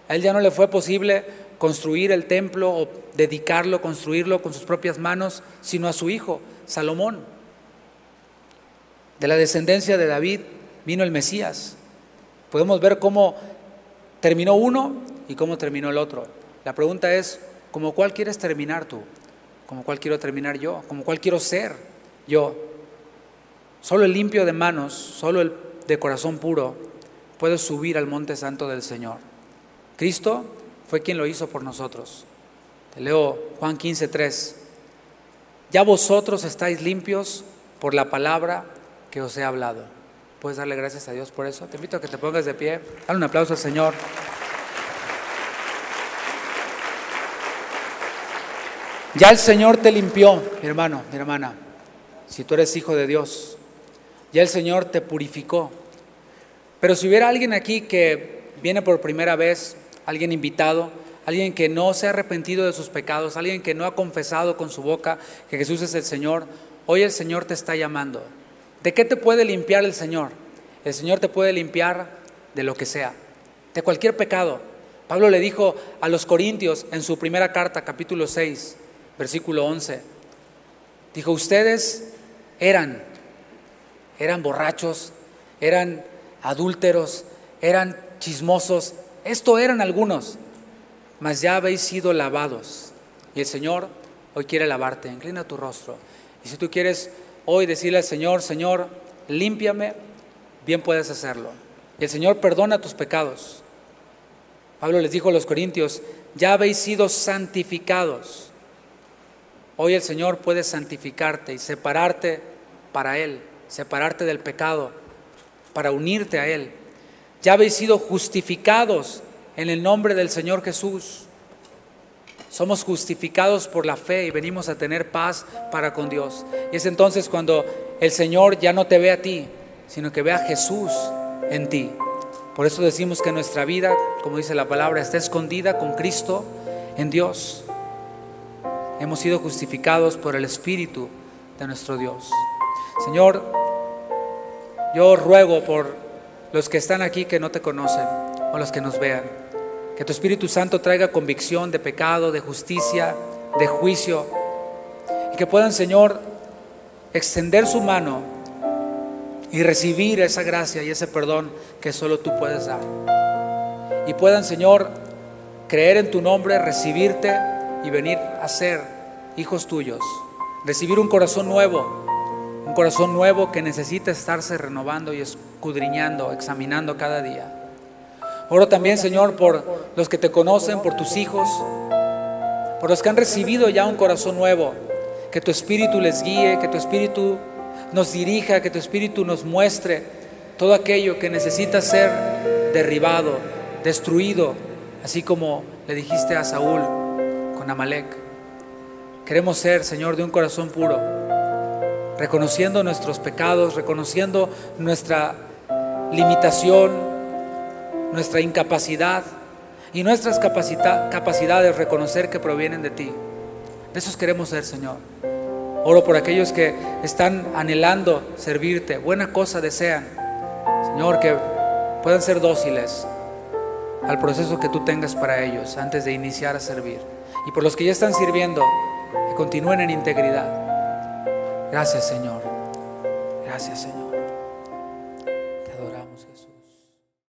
A él ya no le fue posible construir el templo o dedicarlo, construirlo con sus propias manos, sino a su hijo, Salomón. De la descendencia de David vino el Mesías. Podemos ver cómo terminó uno y cómo terminó el otro. La pregunta es, ¿cómo cuál quieres terminar tú? ¿Cómo cuál quiero terminar yo? ¿Cómo cuál quiero ser yo? Solo el limpio de manos, solo el de corazón puro puede subir al monte santo del Señor. Cristo fue quien lo hizo por nosotros. Te leo Juan 15:3. Ya vosotros estáis limpios por la palabra que os he hablado. ¿Puedes darle gracias a Dios por eso? Te invito a que te pongas de pie. Dale un aplauso al Señor. Ya el Señor te limpió, mi hermano, mi hermana. Si tú eres hijo de Dios, ya el Señor te purificó. Pero si hubiera alguien aquí que viene por primera vez, alguien invitado, alguien que no se ha arrepentido de sus pecados, alguien que no ha confesado con su boca que Jesús es el Señor, hoy el Señor te está llamando. ¿De qué te puede limpiar el Señor? El Señor te puede limpiar de lo que sea, de cualquier pecado. Pablo le dijo a los Corintios en su primera carta, capítulo 6, versículo 11, dijo, ustedes eran borrachos, eran adúlteros, eran chismosos, esto eran algunos, mas ya habéis sido lavados. Y el Señor hoy quiere lavarte. Inclina tu rostro. Y si tú quieres hoy decirle al Señor, Señor, límpiame, bien puedes hacerlo. Y el Señor perdona tus pecados. Pablo les dijo a los Corintios, ya habéis sido santificados. Hoy el Señor puede santificarte y separarte para Él, separarte del pecado, para unirte a Él. Ya habéis sido justificados en el nombre del Señor Jesús. Somos justificados por la fe y venimos a tener paz para con Dios. Y es entonces cuando el Señor ya no te ve a ti, sino que ve a Jesús en ti. Por eso decimos que nuestra vida, como dice la palabra, está escondida con Cristo en Dios. Hemos sido justificados por el Espíritu de nuestro Dios. Señor, yo ruego por los que están aquí que no te conocen o los que nos vean, que tu Espíritu Santo traiga convicción de pecado, de justicia, de juicio, y que puedan, Señor, extender su mano y recibir esa gracia y ese perdón que solo tú puedes dar. Y puedan, Señor, creer en tu nombre, recibirte y venir a ser hijos tuyos, recibir un corazón nuevo que necesita estarse renovando y escudriñando, examinando cada día. Oro también, Señor, por los que te conocen, por tus hijos, por los que han recibido ya un corazón nuevo, que tu Espíritu les guíe, que tu Espíritu nos dirija, que tu Espíritu nos muestre todo aquello que necesita ser derribado, destruido, así como le dijiste a Saúl con Amalek. Queremos ser, Señor, de un corazón puro, reconociendo nuestros pecados, reconociendo nuestra limitación, nuestra incapacidad y nuestras capacidades, reconocer que provienen de ti. De esos queremos ser, Señor. Oro por aquellos que están anhelando servirte, buena cosa desean, Señor, que puedan ser dóciles al proceso que tú tengas para ellos antes de iniciar a servir. Y por los que ya están sirviendo, que continúen en integridad. Gracias, Señor. Gracias, Señor.